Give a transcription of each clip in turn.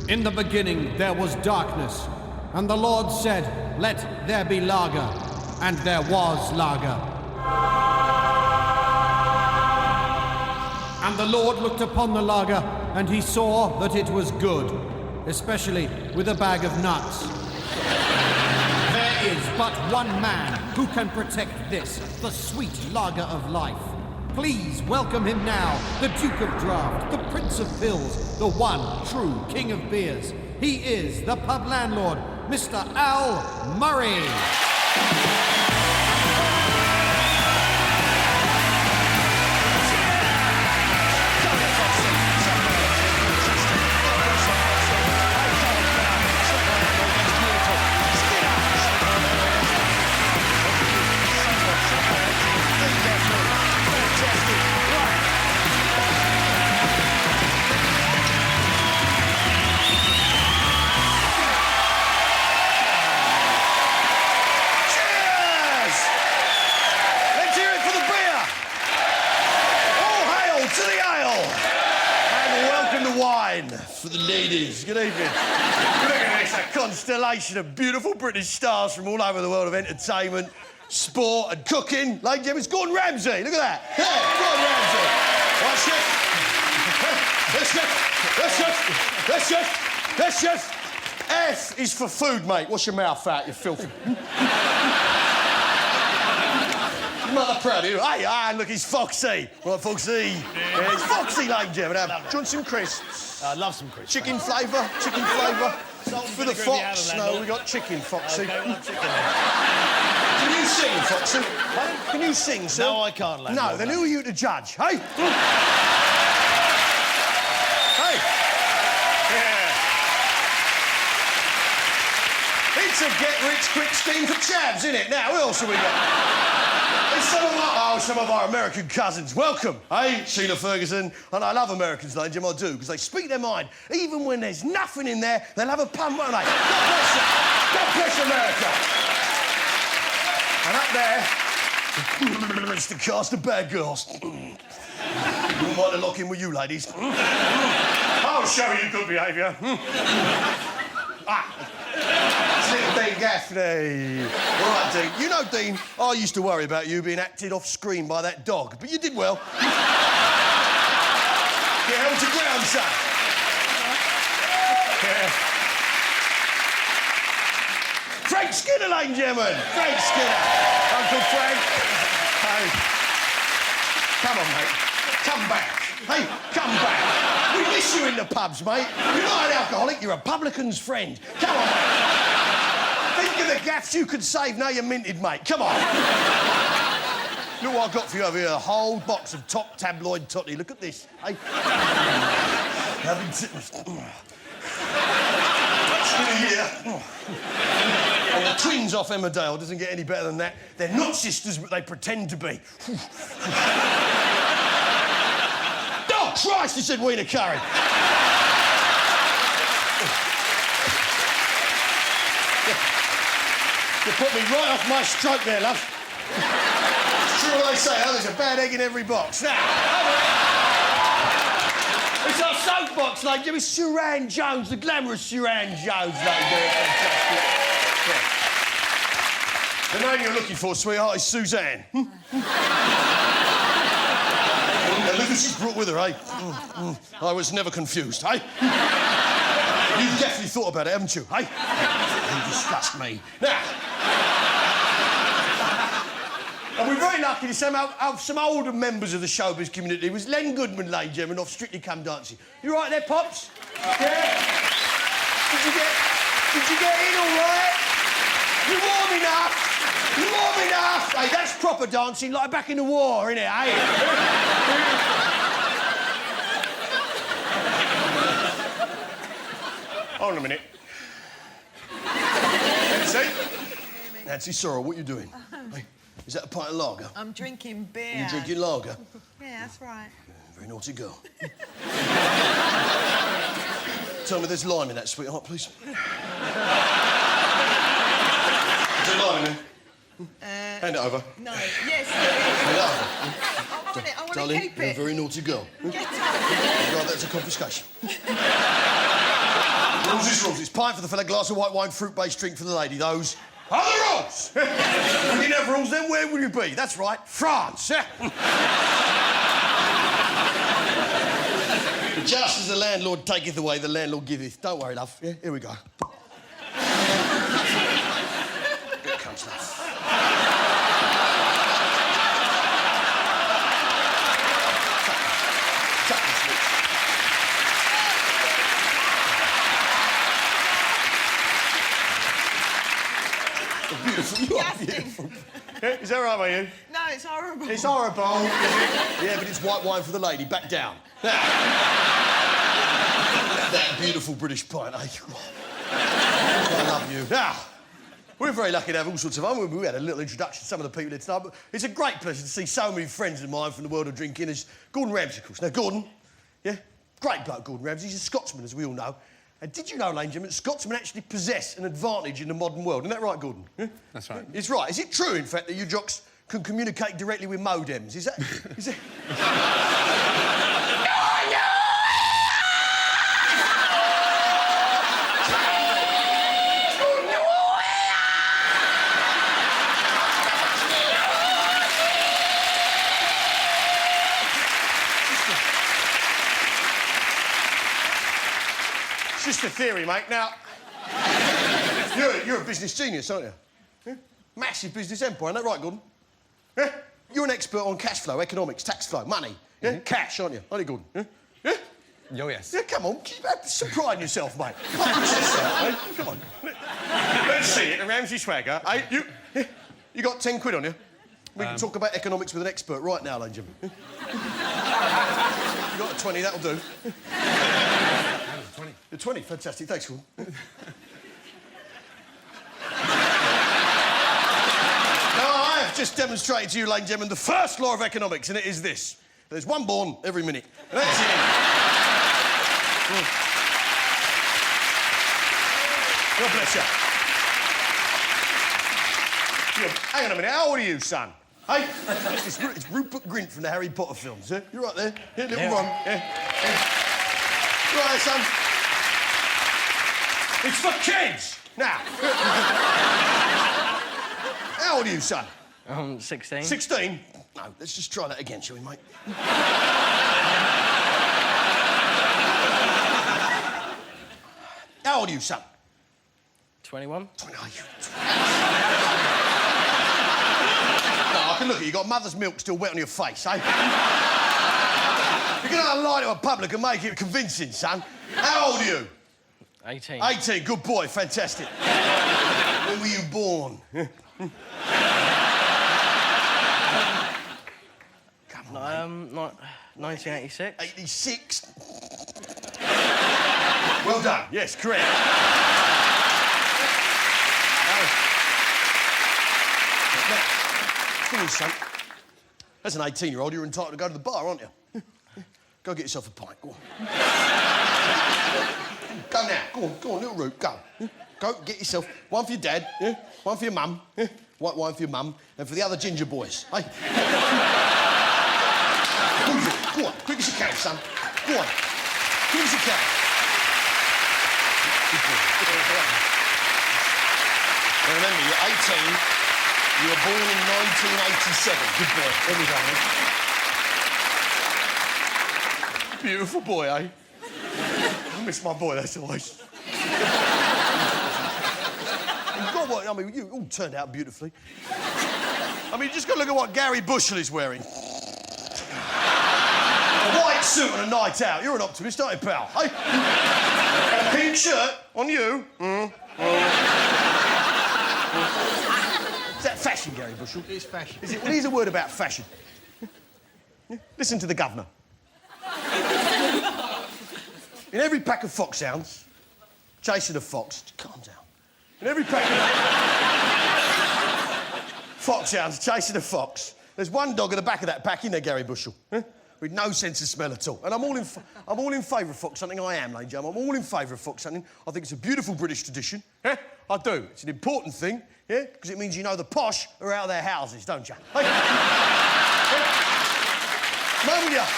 In the beginning there was darkness, and the Lord said, "Let there be lager," and there was lager. And the Lord looked upon the lager, and he saw that it was good, especially with a bag of nuts. There is but one man who can protect this, the sweet lager of life. Please welcome him now, the Duke of Draft, the Prince of Pills, the one true King of Beers. He is the pub landlord, Mr. Al Murray. For the ladies. Good evening. Look at this, a constellation of beautiful British stars from all over the world of entertainment, sport and cooking. Ladies and gentlemen, it's Gordon Ramsay. Look at that. Hey, Gordon Ramsay. Right, chef. Yes, chef. F is for food, mate. Wash your mouth out, you filthy... Mother proud of you. Hey, look, he's Foxy. Right, Foxy. Yeah, he's Foxy, ladies and gentlemen. Do you want some crisps? I love some crisps. Chicken flavour? For the fox? No, we got chicken, Foxy. Okay, we'll have chicken. Can you sing, Foxy? Can you sing, sir? No, I can't, Landlord. No, then who are you to judge, hey? Hey! Yeah. It's a get-rich-quick scheme for chavs, isn't it? Now, who else have we got? Some of our American cousins. Welcome. Hey, Sheila Ferguson. And I love Americans, ladies and gentlemen, I do, because they speak their mind. Even when there's nothing in there, they'll have a pun, won't they? God bless them. God bless America. And up there, it's the cast of Bad Girls. Wouldn't mind to lock in with you, ladies. I'll show you good behaviour. Dean Gaffney. All right, Dean. You know, Dean, I used to worry about you being acted off screen by that dog, but you did well. Get held to ground, son. Yeah. Frank Skinner, ladies and gentlemen. Frank Skinner. Uncle Frank. Hey. Come on, mate. Come back. Hey, come back. We miss you in the pubs, mate. You're not an alcoholic, you're a publican's friend. Come on, mate. Think of the gaffs you could save now you're minted, mate. Come on. Look what I've got for you over here. A whole box of top tabloid toddy. Look at this. Hey. Having And the twins off Emmerdale doesn't get any better than that. They're not sisters, but they pretend to be. Oh, Christ, he said Weena Curry. You put me right off my stroke there, love. It's true what they say, huh? There's a bad egg in every box. Now, it's our soapbox, like Jimmy Suran Jones, the glamorous Suran Jones, The name you're looking for, sweetheart, is Suzanne. Now, look who she's brought with her, eh? I was never confused, eh? You've definitely thought about it, haven't you, eh? You disgust me. Now... And we're very lucky to have some older members of the showbiz community. It was Len Goodman, ladies and gentlemen, off Strictly Come Dancing. You right there, Pops? Yeah? Did you get in all right? You warm enough? You warm enough? Hey, that's proper dancing, like back in the war, innit, eh? Hold on a minute. Nancy? Nancy, sorry, what are you doing? Hey, is that a pint of lager? I'm drinking beer. You're drinking lager? Yeah, that's right. Very naughty girl. Tell me there's lime in that, sweetheart, please. Is there lime in there? Hand it over. No. Yes, there is. I want Darling, to keep you're a it. very naughty girl. Get up. Right, that's a confiscation. Rules is rules. It's pint for the fella, glass of white wine, fruit-based drink for the lady. Those are the rules. If you didn't have rules, then where would you be? That's right, France. Just as the landlord taketh away, the landlord giveth. Don't worry, love. Yeah, here we go. Here comes love. Beautiful. You are beautiful. Is that right, are you? No, it's horrible. It's horrible, is it? Yeah, but it's white wine for the lady. Back down. That beautiful British pint, eh? I love you. Now, we're very lucky to have all sorts of fun. We had a little introduction to some of the people here tonight, but it's a great pleasure to see so many friends of mine from the world of drinking. There's Gordon Ramsay, of course. Now, Gordon, yeah, great bloke, Gordon Ramsay. He's a Scotsman, as we all know. And did you know, ladies and gentlemen, Scotsmen actually possess an advantage in the modern world? Isn't that right, Gordon? Yeah? That's right. It's right. Is it true, in fact, that you jocks can communicate directly with modems? Is that... Is it... Just a theory, mate. Now, you're a business genius, aren't you? Yeah? Massive business empire, isn't that right, Gordon? Yeah? You're an expert on cash flow, economics, tax flow, money. Yeah? Cash, aren't you? Aren't you, Gordon? Yeah? Yeah? Oh, yes. Yeah, come on, keep some pride in yourself, mate. Come on. Let's see it, a Ramsay swagger. Hey, you got 10 quid on you? We can talk about economics with an expert right now, ladies and gentlemen. You got a 20, that'll do. 20. The 20, fantastic. Thanks, Gordon. Now, I have just demonstrated to you, ladies and gentlemen, the first law of economics, and it is this. There's one born every minute. And that's it. God bless you. Hang on a minute. How old are you, son? Hey, it's Rupert Grint from the Harry Potter films, yeah? You're right there. Yeah, little Ron. Yeah. You right there, son? It's for kids! Now. How old are you, son? 16. 16? No, let's just try that again, shall we, mate? How old are you, son? 21. 20, are you? No, I can look at you. You've got mother's milk still wet on your face, eh? You're going to lie to a public and make it convincing, son. How old are you? 18. 18, good boy, fantastic. When were you born? Come on, Not 1986. 86? Well done, yes, correct. Thing is, son, as an 18-year-old, you're entitled to go to the bar, aren't you? Go get yourself a pint, go on. Go now. Go on, little Root, go. Go, get yourself one for your dad, yeah? One for your mum, yeah? White wine for your mum, and for the other ginger boys, hey? Go on, quick as you can, son. Go on, quick as you can. Good boy. Now remember, you're 18, you were born in 1987. Good boy. There we go, man. Beautiful boy, eh? I miss my boy, that's always. You've got what, I mean, you all turned out beautifully. I mean, you just got to look at what Gary Bushell is wearing. A white suit on a night out. You're an optimist, aren't you, pal? Hey? A pink shirt on you. Is that fashion, Gary Bushell? It's fashion. Is it? Well, here's a word about fashion. Listen to the governor. In every pack of foxhounds, chasing a fox, calm down. In every pack of foxhounds chasing a fox, there's one dog at the back of that pack, in there, Gary Bushell, with no sense of smell at all. And I'm all in favour of fox hunting. I am, ladies and gentlemen. I'm all in favour of fox hunting. I think it's a beautiful British tradition. Yeah, I do. It's an important thing, yeah, because it means you know the posh are out of their houses, don't you? Hey. Moment, yeah.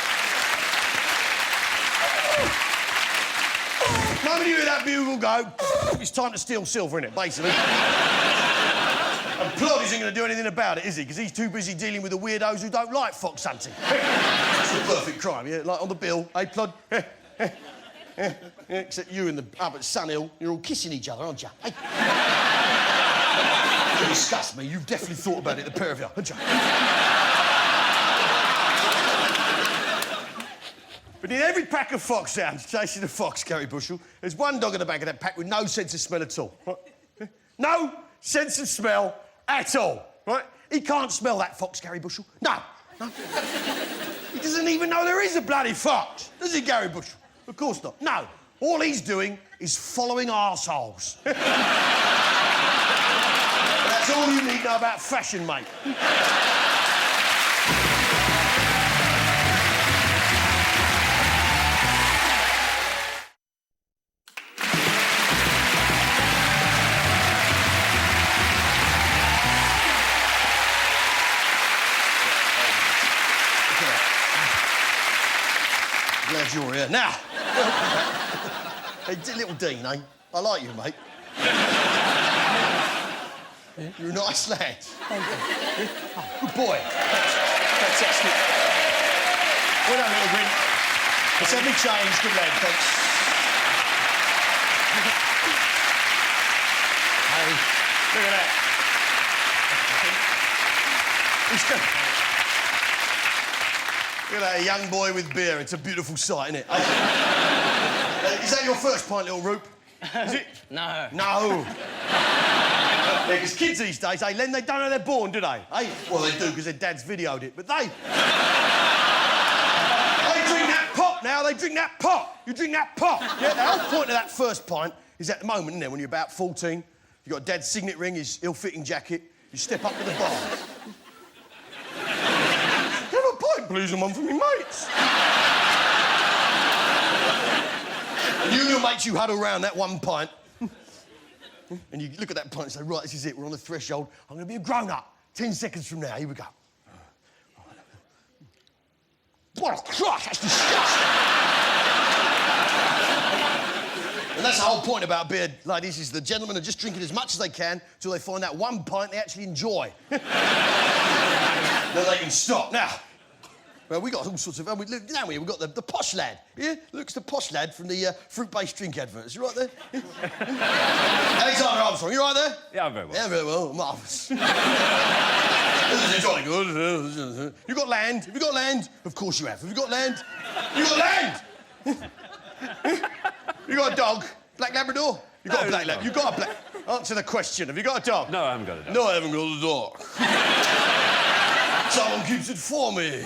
The moment you hear that bugle go, it's time to steal silver, innit, basically. And Plod isn't going to do anything about it, is he? Because he's too busy dealing with the weirdos who don't like fox hunting. It's the perfect crime, yeah? Like on the bill, hey, Plod? Except you and the up at Sunhill, you're all kissing each other, aren't you? Hey. You disgust me. You've definitely thought about it, the pair of you, haven't you? But in every pack of foxhounds chasing a fox, Gary Bushell, there's one dog in the back of that pack with no sense of smell at all. Right? No sense of smell at all, right? He can't smell that fox, Gary Bushell. No. He doesn't even know there is a bloody fox, does he, Gary Bushell? Of course not. No. All he's doing is following arseholes. That's all you need to know about fashion, mate. Glad you're here. Now, hey, little Dean, eh? I like you, mate. You're a nice lad. Thank you. Oh, good boy. That's excellent. Well done, little Grin. Let's have me change. Good lad, thanks. Hey, look at that. Look at that, a young boy with beer. It's a beautiful sight, isn't it? Is that your first pint, little Roop? Is it? No. No. Yeah, because kids these days, hey, Len, they don't know they're born, do they? Hey? Well, they do, because their dad's videoed it, but they... They drink that pop now, they drink that pop. You drink that pop. Yeah, the whole point of that first pint is at the moment, isn't it, when you're about 14, you've got dad's signet ring, his ill-fitting jacket, you step up to the bar. Have a pint, please, and one for me mates. And you and your mates, you huddle round that one pint, and you look at that pint and say, right, this is it, we're on the threshold, I'm going to be a grown-up. 10 seconds from now, here we go. What a Christ, that's disgusting. And that's the whole point about beer, ladies, is the gentlemen are just drinking as much as they can till they find that one pint they actually enjoy. Then they can stop. Now, well, we got all sorts of... we've got the posh lad. Yeah? Looks the posh lad from the fruit-based drink adverts. You right there? Alexander Armstrong, you right there? Yeah, I'm very well. Yeah, very well. Marvellous. This is jolly good. You got land? Have you got land? Of course you have. Have you got land? You got land? You got a dog? Black Labrador? You got a black Labrador? You got a black... Answer the question. Have you got a dog? No, I haven't got a dog. No, I haven't got a dog. Someone keeps it for me.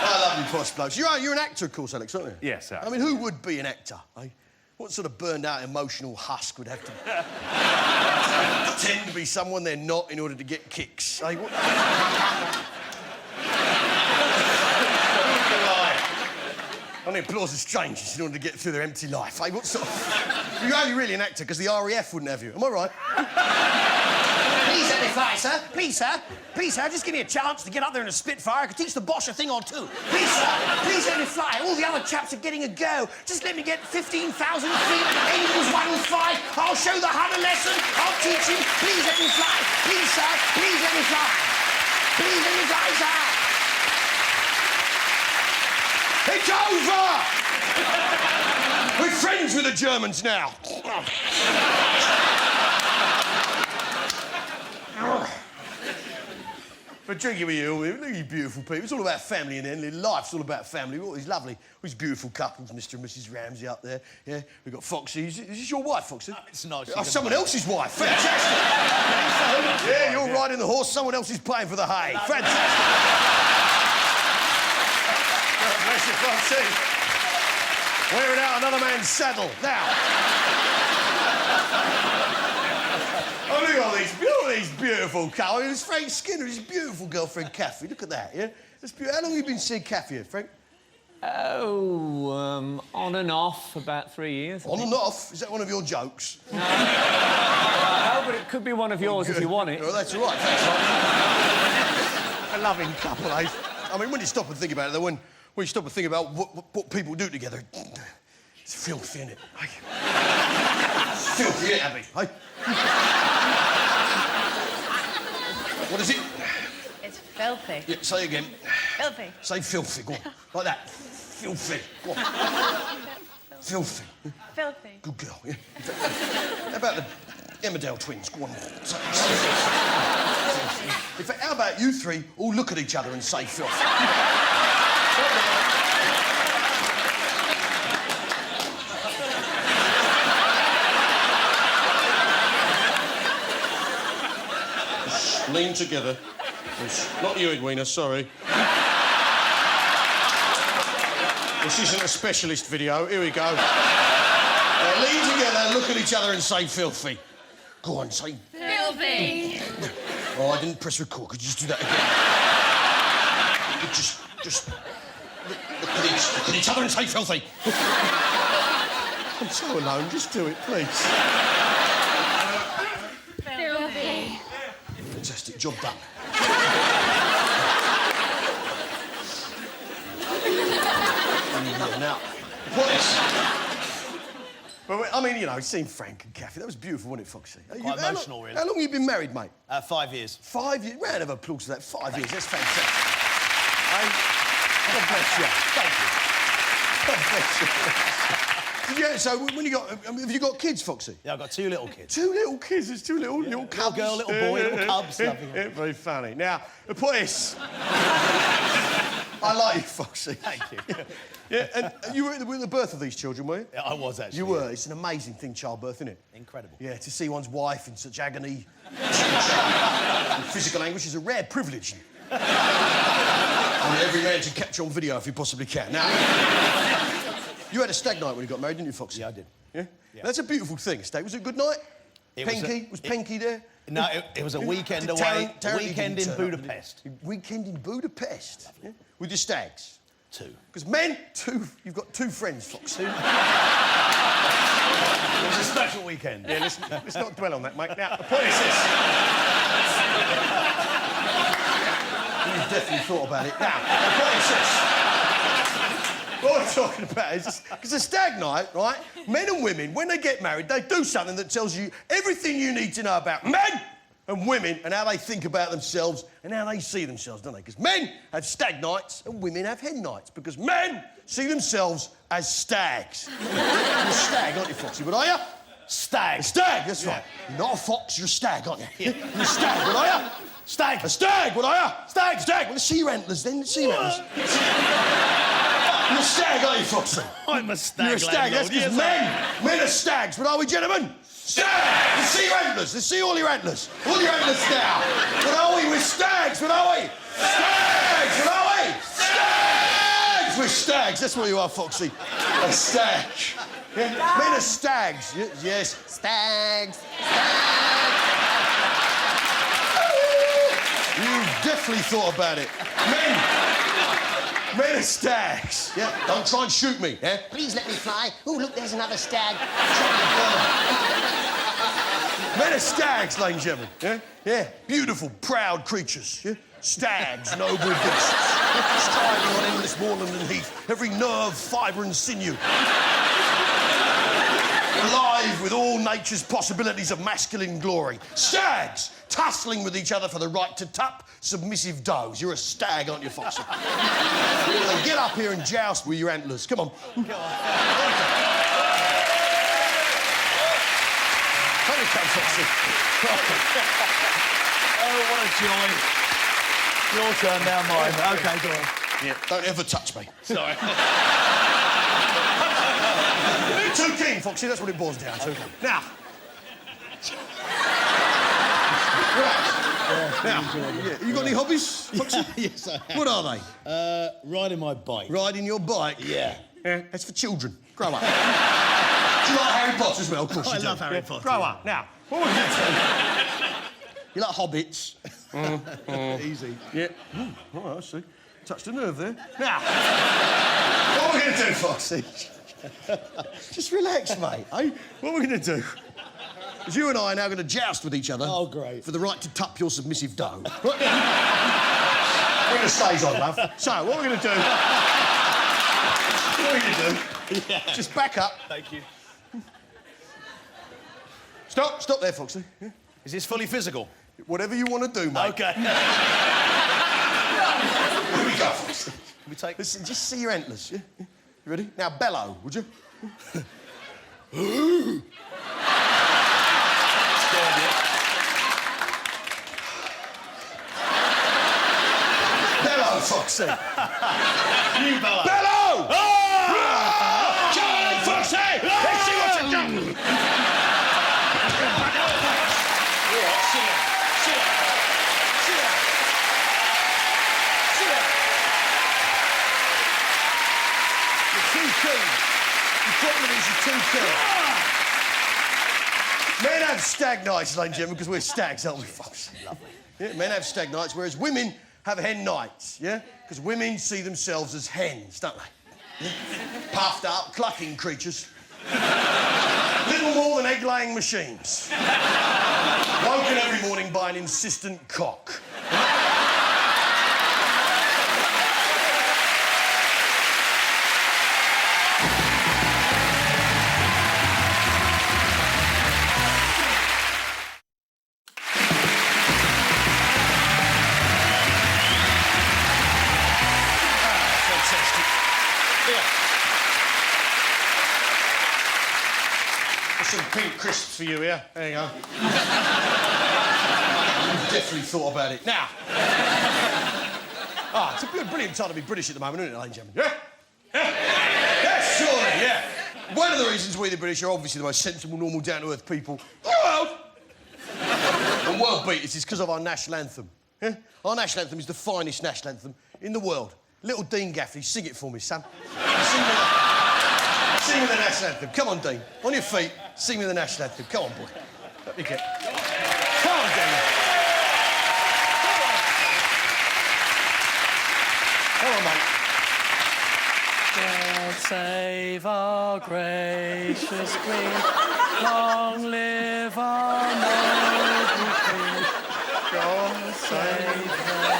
I love you, posh blokes. You're an actor, of course, Alex, aren't you? Yes, sir. I mean, who would be an actor, eh? What sort of burned-out emotional husk would have to pretend to be someone they're not in order to get kicks? Eh? What... And the applause of strangers in order to get through their empty life, eh? What sort of... You're only really an actor because the RAF wouldn't have you. Am I right? Please let me fly, sir. Please, sir. Please, sir, just give me a chance to get up there in a Spitfire. I could teach the Bosch a thing or two. Please, sir. Please let me fly. All the other chaps are getting a go. Just let me get 15,000 feet. Angels 1-5. I'll show the Hun a lesson. I'll teach him. Please let me fly. Please, sir. Please let me fly. Please let me fly, sir. It's over! We're friends with the Germans now. But drinking with you, look at you beautiful people. It's all about family in the end. Life's all about family. All these lovely, all these beautiful couples, Mr. and Mrs. Ramsey up there. Yeah, we've got Foxy. Is this your wife, Foxy? It's nice. Oh, someone else's wife. Fantastic. Yeah, you're riding the horse. Someone else is paying for the hay. Fantastic. God bless you, Foxy. Wearing out another man's saddle. Now. Oh, look at all these beautiful couples. There's Frank Skinner, his beautiful girlfriend, Kathy. Look at that, yeah? That's beautiful. How long have you been seeing Kathy here, Frank? Oh, on and off, about 3 years. On and off? Is that one of your jokes? No, but it could be one of yours if you want it. Oh, that's all right, thanks. A loving couple, eh? I mean, when you stop and think about it, though, when you stop and think about what people do together, It's filthy, isn't it? Filthy, isn't it, Abby? Hey? What is it? It's filthy. Yeah, say again. Filthy. Say filthy, go on. Like that. Filthy. Go on. Filthy. Filthy. Good girl, yeah. How about the Emmerdale twins? Go on. Say filthy. In fact, how about you three all look at each other and say filthy? Just lean together. Not you, Edwina, sorry. This isn't a specialist video. Here we go. Lean together, look at each other and say filthy. Go on, say... Filthy. Oh, I didn't press record. Could you just do that again? Just look at each other and say filthy. I'm so alone. Just do it, please. Filthy. Fantastic. Job done. Now, what is... Well, I mean, you know, seeing Frank and Kathy, that was beautiful, wasn't it, Foxy? Quite emotional, really. How long have you been married, mate? 5 years. 5 years? Round of applause for that. 5 years, that's fantastic. Hey, God bless you. Thank you. God bless you. Yeah, so when you got... have you got kids, Foxy? Yeah, I've got 2 little kids. 2 little kids, there's 2 little cubs. Little girl, little boy, little cubs. Lovely. Very funny. Now, the point is... I like you, Foxy. Thank you. Yeah, and you were at the birth of these children, were you? Yeah, I was, actually. You were. It's an amazing thing, childbirth, isn't it? Incredible. Yeah, to see one's wife in such agony and physical anguish is a rare privilege. I mean, every man should capture on video if he possibly can. Now, you had a stag night when you got married, didn't you, Foxy? Yeah, I did. Yeah? That's a beautiful thing, a stag. Was it a good night? Was Penky there? No, it was a weekend Did away. Taryn Weekend didn't in turn up, Budapest. did he? Weekend in Budapest? Yeah? With your stags? 2. Because men, 2, you've got 2 friends, Foxy. It was a special weekend. Yeah, let's not dwell on that, mate. Now, the point is this. You've definitely thought about it. Now, the point is this. What we're talking about is it's a stag night, right? Men and women, when they get married, they do something that tells you everything you need to know about men and women and how they think about themselves and how they see themselves, don't they? Because men have stag nights and women have hen nights because men see themselves as stags. You're a stag, aren't you, Foxy? What are you? Stag. A stag, that's right. You're not a fox, you're a stag, aren't you? You're a stag, what are you? Stag. A stag, what are you? Stag. Stag. Well, let's see your antlers then. Let's see your antlers. You're a stag, aren't you, Foxy? I'm a stag. You're a stag. That's because men are stags. What are we, gentlemen? Stags. Let's see your antlers. Let's see all your antlers. All your antlers now. What are we? We're stags. What are we? Stags. What are we? Stags. We're stags. That's what you are, Foxy. A stag. Yeah. Men are stags. Yes. Stags. You've definitely thought about it. Men are stags. Yeah, don't try and shoot me, yeah? Please let me fly. Oh, look, there's another stag. Men are stags, ladies and gentlemen. Yeah? Yeah. Beautiful, proud creatures. Yeah? Stags, noble beasts. Striding on endless moorland and heath. Every nerve, fibre and sinew. Alive with all nature's possibilities of masculine glory. Stags, tussling with each other for the right to tup submissive does. You're a stag, aren't you, Foxy? Now get up here and joust with your antlers. Come on. Come on. Come, Foxy. Oh, what a joy. Your turn, now mine. OK, go on. Yeah, don't ever touch me. Sorry. You're too keen, Foxy. That's what it boils down to. Now. Now, you got any hobbies, Foxy? Yes, I have. What are they? Riding my bike. Riding your bike? Yeah. That's for children. Grow up. Do you like Harry Potter as well? Of course you do. I love Harry Potter. Grow up. Now, what are we going to do? You like hobbits? Easy. Yeah. Oh, I see. Touched a nerve there. Now, what are we going to do, Foxy? Just relax, mate. Eh? What are we going to do? Because you and I are now going to joust with each other. Oh, great. For the right to tup your submissive dough. Bring the stays on, love. So, what we're going to do... What are we going to do? Just back up. Thank you. Stop there, Foxy. Yeah? Is this fully physical? Whatever you want to do, mate. Okay. Here we go, Foxy. Can we take... Listen, just see your antlers, yeah? You ready? Now bellow, would you? Scared you. Bellow, Foxy. You bellow. Bellow! Ah! Come on, Foxy! Let's see what you've done! All right, sit down. Sit down. Sit down. Sit down. You're too keen. The problem is you're too keen. Men have stag nights, ladies and gentlemen, because we're stags, aren't we, Foxy? Lovely. Yeah, men have stag nights, whereas women have hen nights, yeah? Because women see themselves as hens, don't they? Yeah? Puffed up, clucking creatures. Little more than egg-laying machines. Woken every morning by an insistent cock. Fantastic. Yeah. There's some pink crisps for you here. There you go. You've definitely thought about it. Now. It's a brilliant time to be British at the moment, isn't it, ladies and gentlemen? Yeah? Yes, surely, yeah. One of the reasons we, the British, are obviously the most sensible, normal, down-to-earth people in the world. And world beaters is because of our national anthem. Yeah? Our national anthem is the finest national anthem in the world. Little Dean Gaffney, sing it for me, son. Sing me the national anthem. Come on, Dean. On your feet, sing me the national anthem. Come on, boy. Let me get... Come on, Dean. Come on, mate. God save our gracious Queen. Long live our noble Queen. God save her.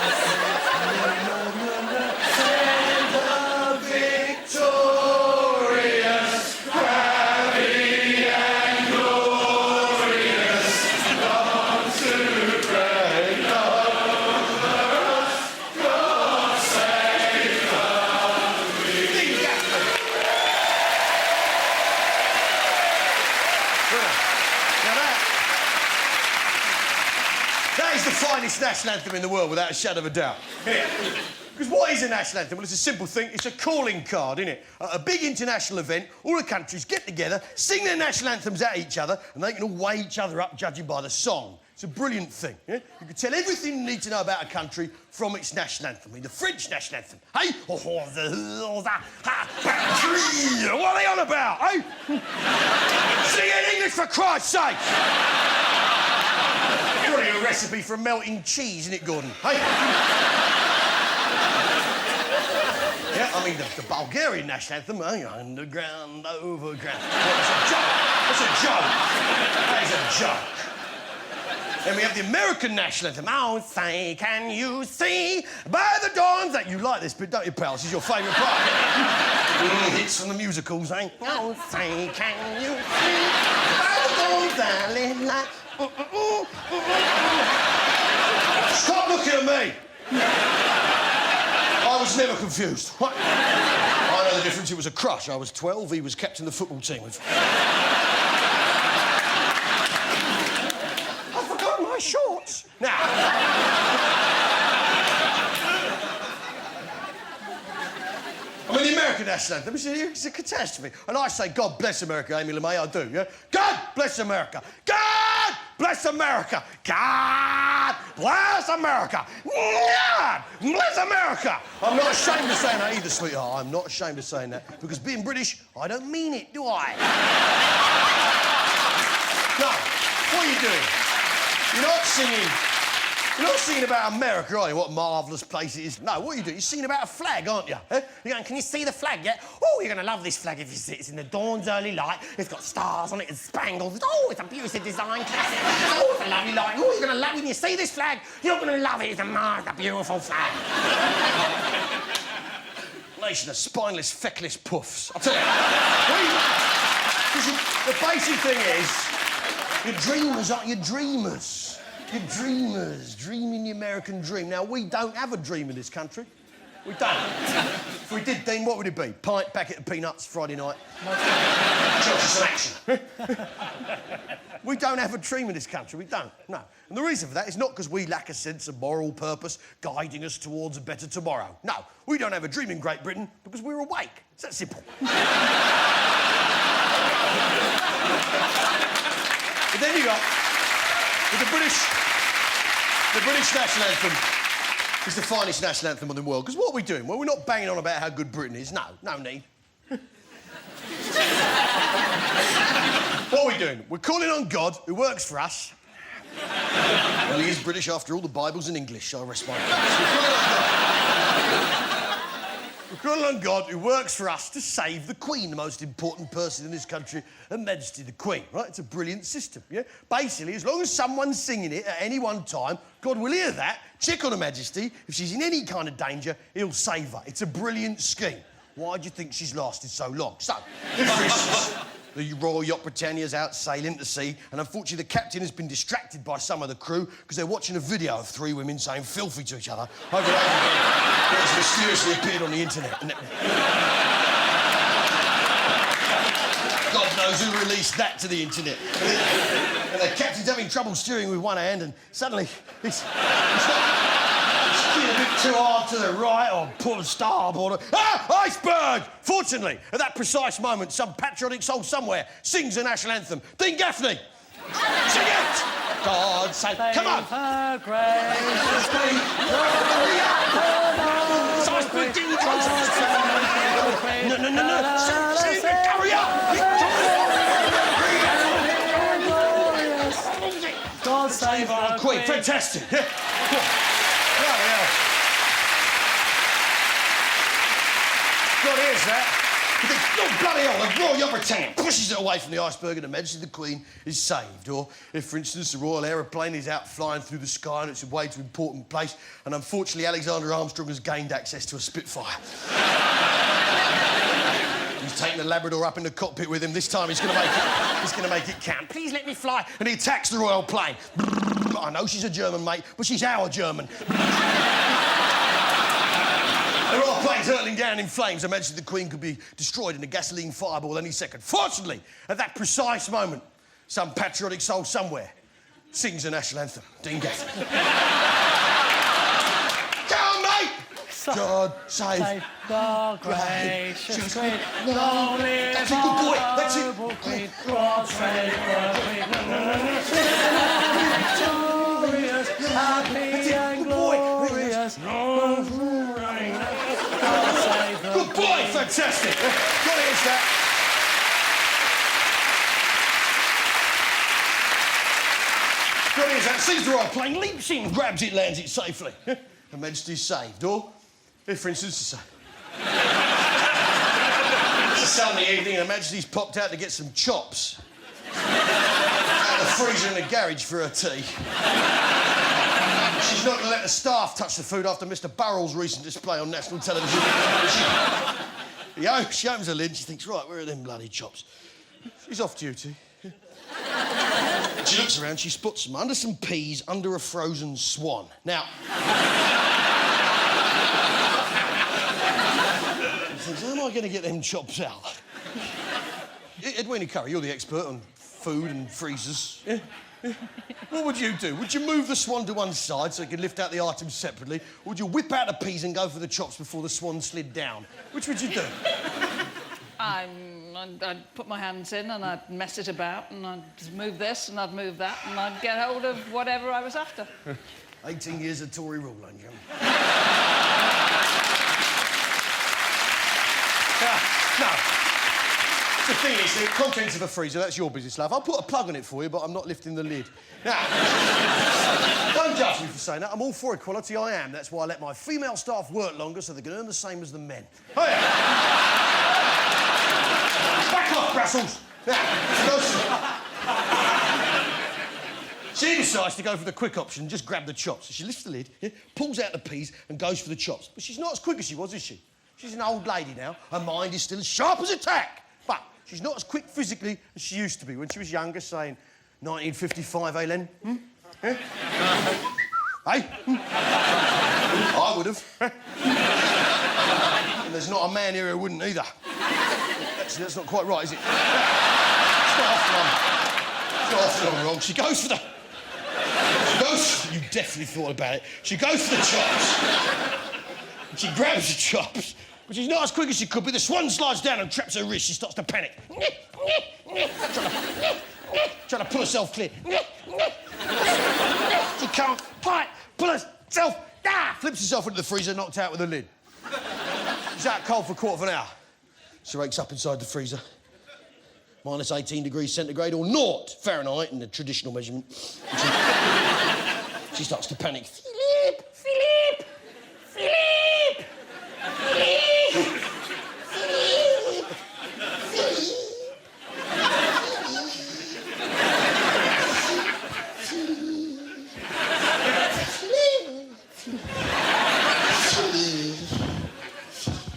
That is the finest national anthem in the world, without a shadow of a doubt. Because what is a national anthem? Well, it's a simple thing. It's a calling card, isn't it? At a big international event, all the countries get together, sing their national anthems at each other, and they can all weigh each other up, judging by the song. It's a brilliant thing, yeah? You can tell everything you need to know about a country from its national anthem. I mean, the French national anthem, hey? What are they on about, hey? Sing it in English, for Christ's sake! Probably a recipe for melting cheese, isn't it, Gordon? Hey? Yeah, I mean, the Bulgarian national anthem, underground, overground. That's a joke. That's a joke. That is a joke. Then we have the American national anthem. Oh, say, can you see by the dawn's that... You like this bit, don't you, pal? This is your favourite part. Hits from the musicals, eh? Oh, say, can you see by the dawn's early light... Stop looking at me! I was never confused. What? I know the difference. It was a crush. I was 12. He was captain of the football team. I've forgotten my shorts. Now... I mean, the American national anthem, it's a catastrophe. And I say, God bless America, Amy LeMay, I do, yeah? God bless America! God bless America! God bless America! God bless America! I'm not ashamed of saying that either, sweetheart. I'm not ashamed of saying that. Because being British, I don't mean it, do I? No. What are you doing? You're not singing... You're not singing about America, are you? What a marvellous place it is. No, what are you doing? You're singing about a flag, aren't you? Eh? You're going, can you see the flag yet? Oh, you're going to love this flag if you see it. It's in the dawn's early light. It's got stars on it and spangles. Oh, it's a beautiful design classic. Oh, it's a lovely light. Oh, you're going to love it. When you see this flag, you're going to love it. It's a beautiful flag. Ladies nation of spineless, feckless puffs. I'll tell you. The basic thing is, you're dreamers, aren't you? Dreamers. You're dreamers. Dreaming the American dream. Now, we don't have a dream in this country. We don't. If we did, Dean, what would it be? Pint, packet of peanuts, Friday night. Church some action. We don't have a dream in this country. We don't. No. And the reason for that is not because we lack a sense of moral purpose guiding us towards a better tomorrow. No. We don't have a dream in Great Britain because we're awake. It's that simple. But then you got with the British national anthem. It's the finest national anthem in the world. Because what are we doing? Well, we're not banging on about how good Britain is. No need. What are we doing? We're calling on God, who works for us. Well, he is British after all. The Bible's in English, so I rest my case. We're calling on God, who works for us to save the Queen, the most important person in this country, Her Majesty the Queen, right? It's a brilliant system, yeah? Basically, as long as someone's singing it at any one time, God will hear that, check on Her Majesty. If she's in any kind of danger, he'll save her. It's a brilliant scheme. Why do you think she's lasted so long? So, if, for instance, the Royal Yacht Britannia's out sailing to sea, and unfortunately the captain has been distracted by some of the crew because they're watching a video of 3 women saying filthy to each other over and over again. It's mysteriously appeared on the internet. God knows who released that to the internet. And the captain's having trouble steering with one hand, and suddenly he's steering a bit too hard to the right or put starboard. Ah! Iceberg! Fortunately, at that precise moment, some patriotic soul somewhere sings the national anthem. Dean Gaffney! Sing it! God save... Come on! Gracious Queen. It's Iceberg, Dean Johnson! No. Hurry up! God save our Queen. Queen. Fantastic. Yeah. God, here's that. Oh, bloody hell, the Royal Yacht Britannia pushes it away from the iceberg and Her Majesty the Queen is saved. Or if, for instance, the Royal Aeroplane is out flying through the sky and it's away to an important place, and unfortunately Alexander Armstrong has gained access to a Spitfire. He's taking the Labrador up in the cockpit with him. This time he's going to make it count. Please let me fly. And he attacks the royal plane. I know she's a German, mate, but she's our German. The royal plane's hurtling down in flames. Her Majesty the Queen could be destroyed in a gasoline fireball any second. Fortunately, at that precise moment, some patriotic soul somewhere sings the national anthem. Dean Gaffney. Come on, mate! God save the gracious Queen. Long live That's a good boy. That's it. our Queen. God save the Queen. Victorious, happy and glorious. Good boy, fantastic. What is that? What is that? Sees the royal plane, leaps in, grabs it, lands it safely. Her Majesty's saved. Or, if, for instance, it's a Sunday evening and Her Majesty's popped out to get some chops out of the freezer in the garage for her tea. She's not going to let the staff touch the food after Mr. Burrell's recent display on national television. She opens her lid and she thinks, right, where are them bloody chops? She's off duty. She looks around, she spots them under some peas under a frozen swan. Now... she thinks, how am I going to get them chops out? Edwina Curry, you're the expert on food and freezers. Yeah? What would you do? Would you move the swan to one side so you could lift out the items separately? Or would you whip out the peas and go for the chops before the swan slid down? Which would you do? I'd put my hands in and I'd mess it about and I'd move this and I'd move that and I'd get hold of whatever I was after. 18 years of Tory rule, ain't you? No. The thing is, the contents of a freezer, that's your business, love. I'll put a plug on it for you, but I'm not lifting the lid. Now, don't judge me for saying that. I'm all for equality, I am. That's why I let my female staff work longer so they can earn the same as the men. Oh, yeah. Back off, Brussels. Now, she decides to go for the quick option, just grab the chops. So she lifts the lid, yeah, pulls out the peas and goes for the chops. But she's not as quick as she was, is she? She's an old lady now. Her mind is still as sharp as a tack. But she's not as quick physically as she used to be when she was younger, saying, 1955, eh, Len? Eh? Hey? I would have. And there's not a man here who wouldn't either. Actually, that's not quite right, is it? It's not often I'm wrong. She goes for the... You definitely thought about it. She goes for the chops. And she grabs the chops, but she's not as quick as she could be. The swan slides down and traps her wrist. She starts to panic. Trying to pull herself clear. She can't quite pull herself. Flips herself into the freezer, knocked out with the lid. She's out cold for a quarter of an hour. She wakes up inside the freezer. Minus 18 degrees centigrade or 0 Fahrenheit in the traditional measurement. She starts to panic. Philippe! Philippe! Philippe! Philippe!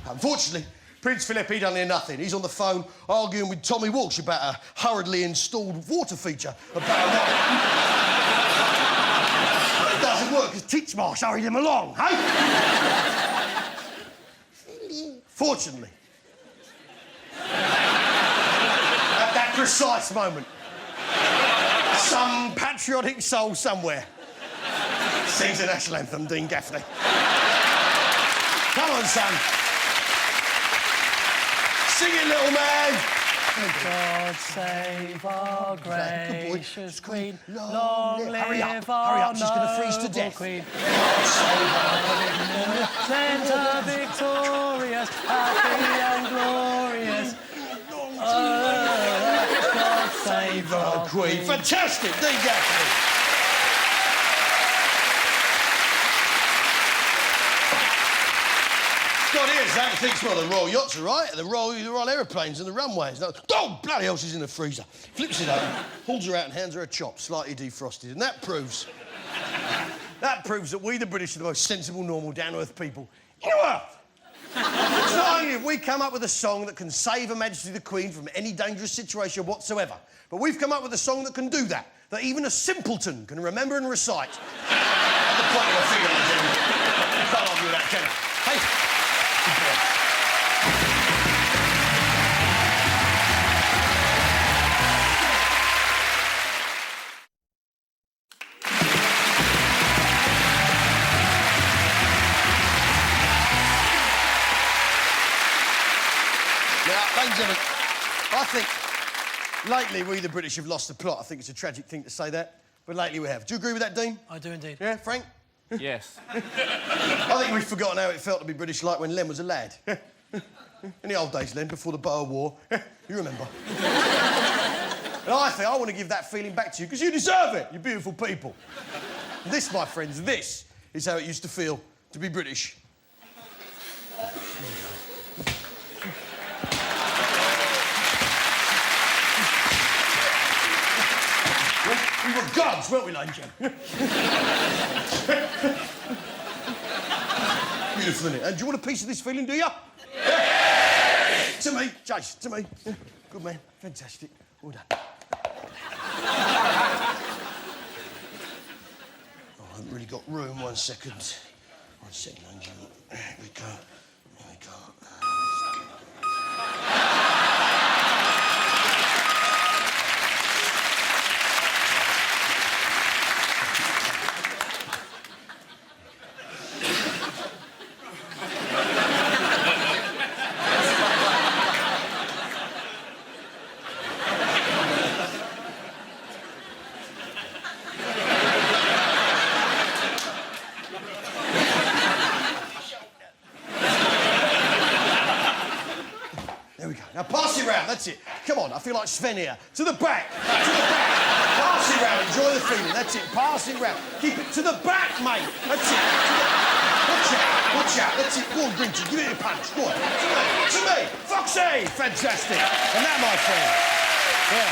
Unfortunately, Prince Philip, he done near nothing. He's on the phone arguing with Tommy Walsh about a hurriedly installed water feature about It doesn't work because Titchmarsh hurried him along, hey? Fortunately, at that precise moment, some patriotic soul somewhere sings the national anthem, Dean Gaffney. Come on, son. Sing it, little man. God save our gracious Queen. Long live hurry up, she's going to freeze to death. Queen. God save our Send her victorious, happy and glorious. God save our Queen. Fantastic, Dean Gaffney. God, here's that. Thinks, well, the Royal Yachts are right, the Royal Aeroplanes and the runways. No, oh, bloody hell, she's in the freezer. Flips it open, pulls her out and hands her a chop, slightly defrosted. And that proves that we, the British, are the most sensible, normal, down-to-earth people in the world. It's not only have we come up with a song that can save Her Majesty the Queen from any dangerous situation whatsoever, but we've come up with a song that can do that even a simpleton can remember and recite. At the point of a finger, you can't argue with that, can you? Hey. Now, ladies and gentlemen, I think lately we, the British, have lost the plot. I think it's a tragic thing to say that, but lately we have. Do you agree with that, Dean? I do indeed. Yeah, Frank? Yes. I think we've forgotten how it felt to be British like when Len was a lad. In the old days, Len, before the Boer War. You remember. And I think I want to give that feeling back to you because you deserve it, you beautiful people. This, my friends, this is how it used to feel to be British. We were gods, weren't we, ladies and gentlemen? Beautiful, isn't it? And do you want a piece of this feeling, do you? Yeah. To me, Jace, to me. Yeah. Good man, fantastic. Well done. Oh, I haven't really got room. 1 second. 1 second, ladies and gentlemen. Here we go. Here we go. There we go. Now pass it round, that's it. Come on, I feel like Sven here. To the back, to the back. Pass it round, enjoy the feeling, that's it. Pass it round. Keep it to the back, mate. That's it. Watch out, that's it. Go on, Grinchy, give it a punch. Go on. To me. Foxy! Fantastic. And that, my friend. Yeah.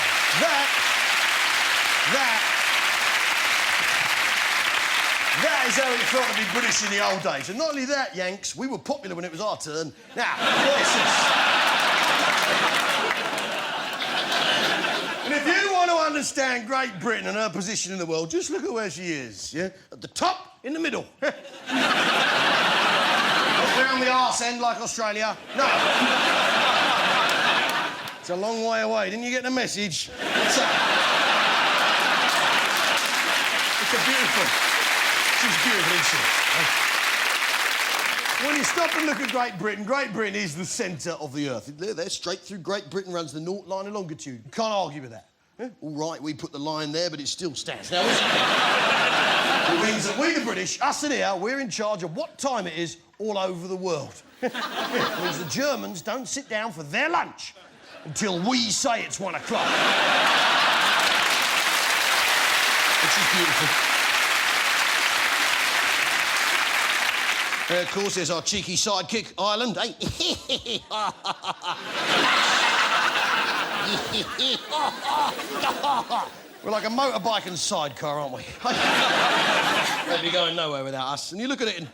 That That is how it felt to be British in the old days. And not only that, Yanks, we were popular when it was our turn. Now, what is this? And if you want to understand Great Britain and her position in the world, just look at where she is, yeah? At the top, in the middle. Not round the arse end like Australia. No. It's a long way away. Didn't you get the message? It's a beautiful... She's beautiful, isn't she? When you stop and look at Great Britain is the centre of the earth. There, straight through Great Britain runs the North Line of Longitude. You can't argue with that. Yeah? All right, we put the line there, but it still stands. Now, it means that we, the British, us in here, we're in charge of what time it is all over the world. It means the Germans don't sit down for their lunch until we say it's 1 o'clock. Which is beautiful. Of course, there's our cheeky sidekick, Ireland, eh? We're like a motorbike and sidecar, aren't we? Won't be going nowhere without us. And you look at it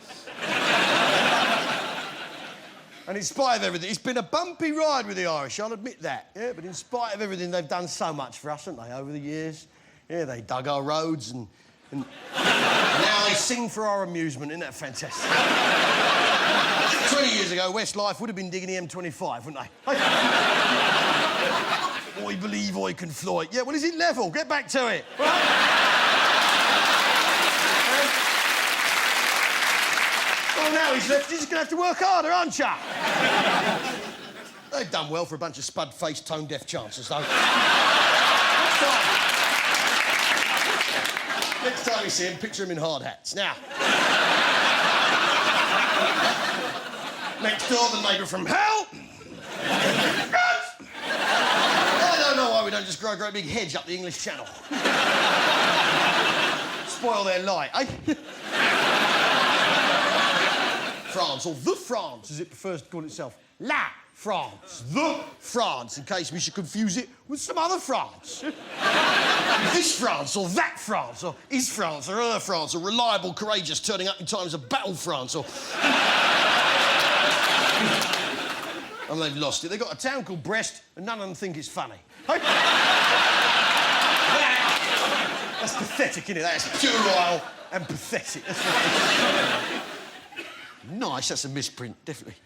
and in spite of everything, it's been a bumpy ride with the Irish, I'll admit that. Yeah, but in spite of everything, they've done so much for us, haven't they, over the years? Yeah, they dug our roads and now they sing for our amusement. Isn't that fantastic? 20 years ago, Westlife would have been digging the M25, wouldn't they? I believe I can fly. Yeah, well, is it level? Get back to it. Right? Well, now he's left. He's just going to have to work harder, aren't you? They've done well for a bunch of spud-faced, tone-deaf chancers, though. Next time you see him, picture him in hard hats. Now. Next door, the neighbour from hell. I don't know why we don't just grow a great big hedge up the English Channel. Spoil their light, eh? France, or the France, as it prefers to call itself. La France. The France, in case we should confuse it with some other France. This France, or that France, or is France, or her France, or reliable, courageous, turning up in times of battle France, or... And they've lost it. They've got a town called Brest, and none of them think it's funny. Hey? That's pathetic, isn't it? That's puerile and pathetic. That's nice, that's a misprint, definitely.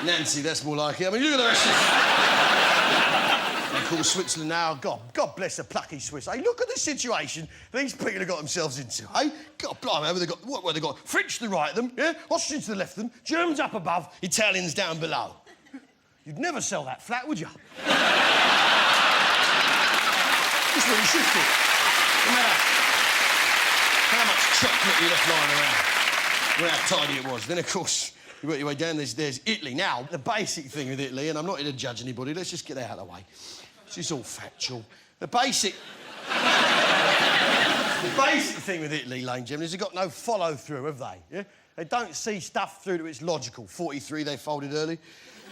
Nancy, that's more like it. I mean, look at the rest of it. Of course, Switzerland now, God bless the plucky Swiss. Hey, look at the situation these people have got themselves into. Hey, God blimey, they've got, what they got? French to the right of them, yeah? Austrians to the left of them, Germans up above, Italians down below. You'd never sell that flat, would you? Just really shifted. No matter how much chocolate you left lying around, or how tidy it was. Then, of course, you work your way down, there's Italy. Now, the basic thing with Italy, and I'm not here to judge anybody, let's just get that out of the way. It's all factual. The basic thing with Italy, ladies and gentlemen, is they've got no follow-through, have they? Yeah? They don't see stuff through to its logical. 43, they folded early.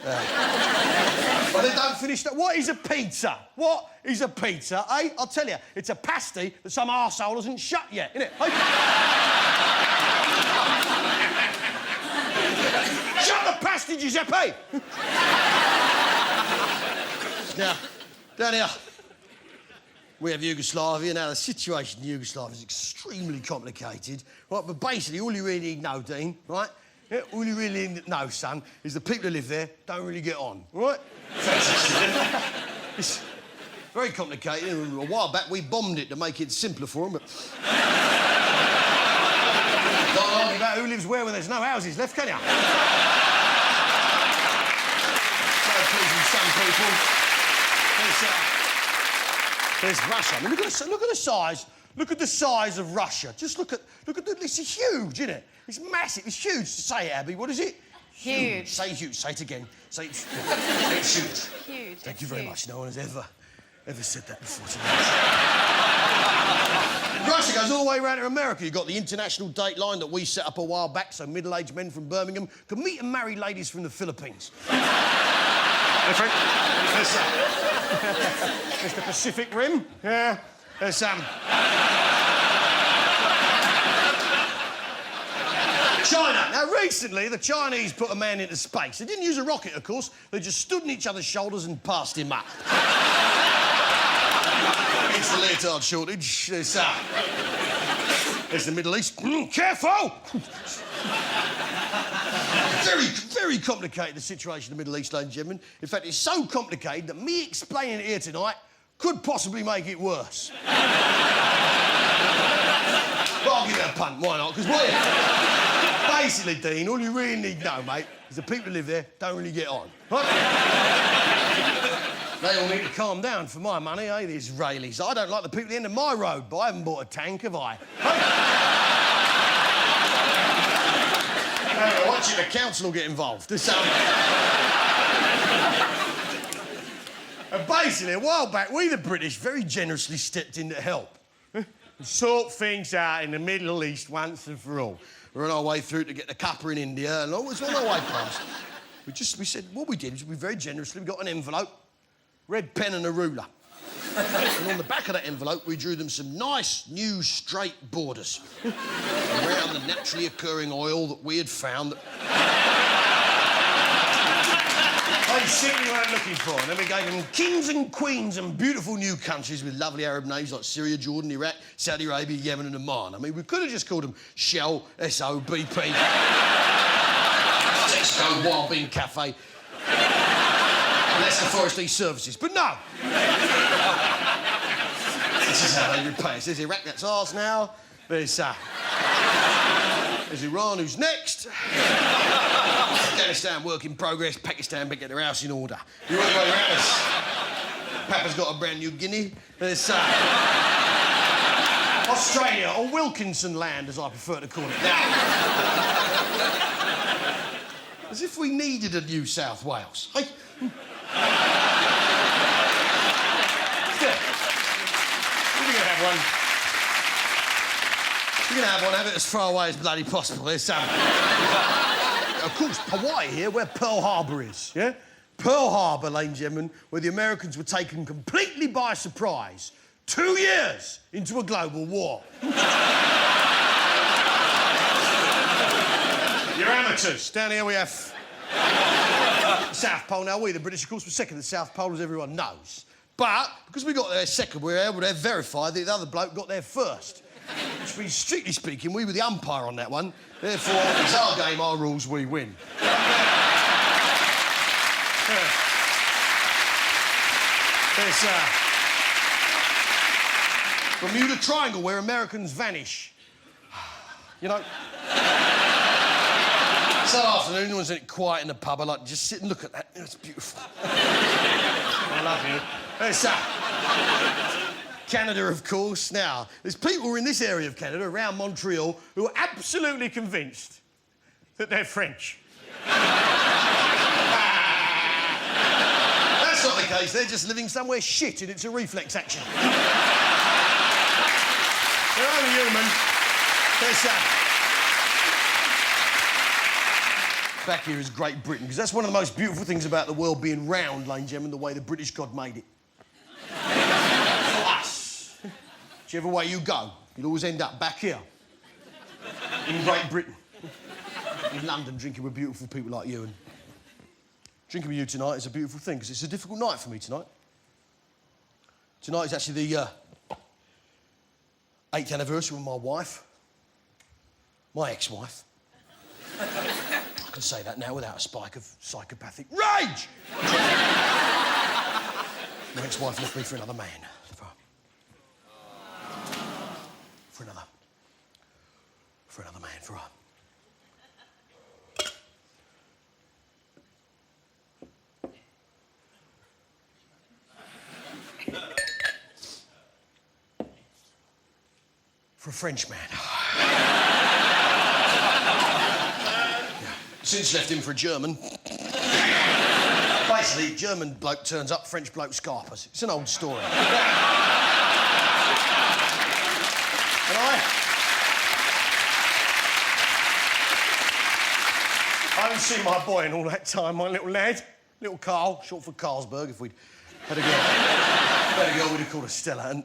But they don't finish that. What is a pizza? What is a pizza, eh? I'll tell you, it's a pasty that some arsehole hasn't shut yet, isn't it? Shut the pasty, Giuseppe! Now, down here, we have Yugoslavia. Now, the situation in Yugoslavia is extremely complicated, right? But basically, all you really need to know, Dean, right? Yeah, all you really need to know, son, is the people who live there don't really get on, right? It's very complicated. A while back, we bombed it to make it simpler for them, but... Don't argue about who lives where when there's no houses left, can you? So pleasing some people. There's Russia. I mean, look at the size. Look at the size of Russia. Just look at the... It's huge, isn't it? It's massive. It's huge. Say it, Abby. What is it? Huge. Say huge. Say it again. Say it's huge. Huge. Thank you very much. No one has ever said that before to me. Russia goes all the way around to America. You've got the international date line that we set up a while back so middle-aged men from Birmingham can meet and marry ladies from the Philippines. Hey, Frank. There's the Pacific Rim. Yeah. There's China. Now, recently, the Chinese put a man into space. They didn't use a rocket, of course. They just stood on each other's shoulders and passed him up. It's the leotard shortage. There's the Middle East. Careful! Very, very complicated, the situation in the Middle East, ladies and gentlemen. In fact, it's so complicated that me explaining it here tonight could possibly make it worse. But I'll give it a punt, why not? Because basically, Dean, all you really need to know, mate, is the people who live there don't really get on. Right? They all need to calm down for my money, eh, the Israelis? I don't like the people at the end of my road, but I haven't bought a tank, have I? Watch it, the council will get involved. And basically, a while back, we, the British, very generously stepped in to help. And sort things out in the Middle East once and for all. We're on our way through to get the cuppa in India, and always on our way past. We said, what we did is we very generously, we got an envelope, red pen and a ruler. And on the back of that envelope, we drew them some nice, new, straight borders around the naturally occurring oil that we had found that they simply weren't looking for. And then we gave them kings and queens and beautiful new countries with lovely Arab names like Syria, Jordan, Iraq, Saudi Arabia, Yemen and Oman. I mean, we could have just called them Shell, S-O-B-P, Tesco, Wild Bean Cafe, Leicester Forestry Services, but no. This is how they repay us. There's Iraq, that's ours now. There's Iran, who's next. Afghanistan, work in progress. Pakistan, better get their house in order. You work your way around us. Papa's got a brand new Guinea. There's Australia, or Wilkinson land, as I prefer to call it now. As if we needed a New South Wales. Hey. You're gonna have one, have it as far away as bloody possible. There's some. Of course, Hawaii here, where Pearl Harbor is, yeah? Pearl Harbor, ladies and gentlemen, where the Americans were taken completely by surprise 2 years into a global war. You're amateurs. Down here we have South Pole. Now, we, the British, of course, were second to the South Pole, as everyone knows. But because we got there second, we were able to verify that the other bloke got there first. Which means, strictly speaking, we were the umpire on that one. Therefore, it's our game, our rules, we win. There's Bermuda Triangle, where Americans vanish. You know... This afternoon, no one's in it quiet in the pub. I like to just sit and look at that. It's beautiful. I love you. There's Canada, of course. Now, there's people in this area of Canada, around Montreal, who are absolutely convinced that they're French. That's not the case. They're just living somewhere shit and it's a reflex action. They're only human. There's back here is Great Britain, because that's one of the most beautiful things about the world being round, ladies and gentlemen, the way the British God made it. For us. Whichever way you go, you'll always end up back here. In Great Britain. In London, drinking with beautiful people like you. And drinking with you tonight is a beautiful thing, because it's a difficult night for me tonight. Tonight is actually the 8th anniversary with my wife. My ex-wife. I can say that now without a spike of psychopathic rage! My ex-wife left me for another man. For another man, for a French man. Since left him for a German. Basically, German bloke turns up, French bloke scarpers. It's an old story. And I haven't seen my boy in all that time, my little lad. Little Carl, short for Carlsberg, if we'd had a girl we'd have called her Stella. And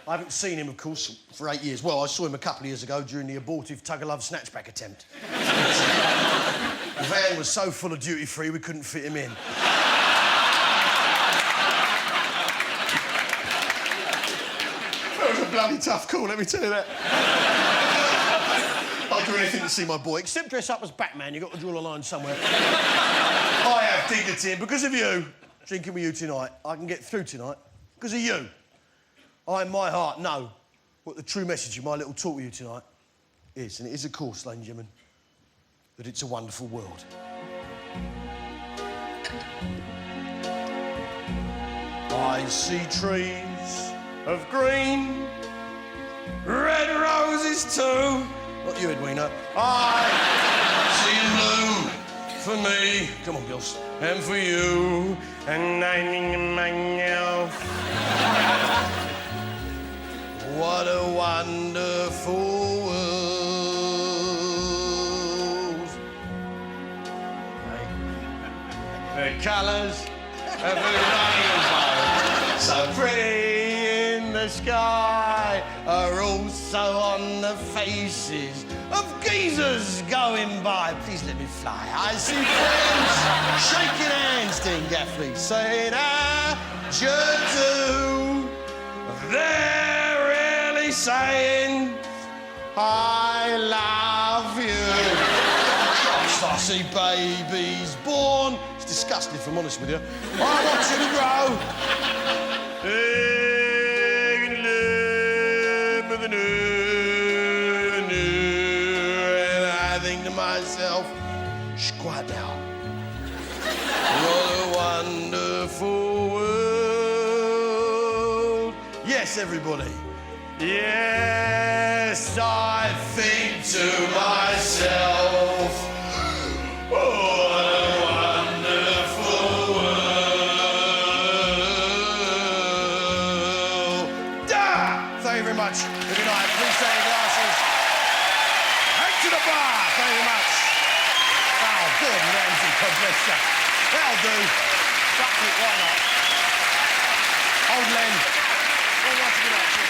I haven't seen him, of course, for 8 years. Well, I saw him a couple of years ago during the abortive tug-of-love snatchback attempt. The van was so full of duty-free we couldn't fit him in. That was a bloody tough call, let me tell you that. I'll do anything to see my boy, except dress up as Batman. You've got to draw a line somewhere. I have dignity, and because of you, drinking with you tonight, I can get through tonight. Because of you. I, in my heart, know what the true message of my little talk with you tonight is. And it is, of course, ladies and gentlemen, that it's a wonderful world. I see trees of green, red roses too. Not you, Edwina. I see bloom for me. Come on, girls. And for you. And I think to myself, what a wonderful world. The colours of the rainbow, so pretty in the sky, are also on the faces of geezers going by. Please let me fly. I see friends shaking hands, Dean Gaffney, saying, adieu. They're really saying, I love you. I see babies born. It's disgusting, if I'm honest with you. I want you to grow. Big and live with the new. And I think to myself, shh, quiet now. What a wonderful world. Yes, everybody. Yes, I think to myself, what a wonderful world. Thank you very much. Good night. Please take your glasses. Head to the bar. Thank you very much. Oh, Gordon Ramsay, God bless you. That'll do. Fuck it, why not? Old Len. Well, once again, actually.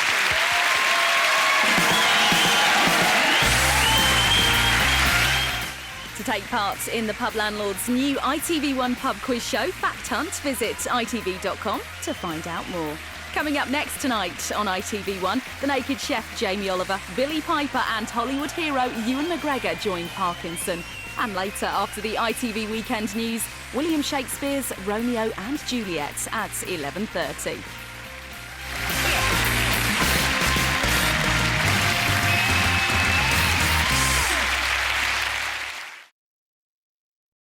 To take part in the Pub Landlord's new ITV1 pub quiz show, Fact Hunt, visit itv.com to find out more. Coming up next tonight on ITV1, the Naked Chef Jamie Oliver, Billy Piper and Hollywood hero Ewan McGregor join Parkinson. And later, after the ITV Weekend News, William Shakespeare's Romeo and Juliet at 11:30.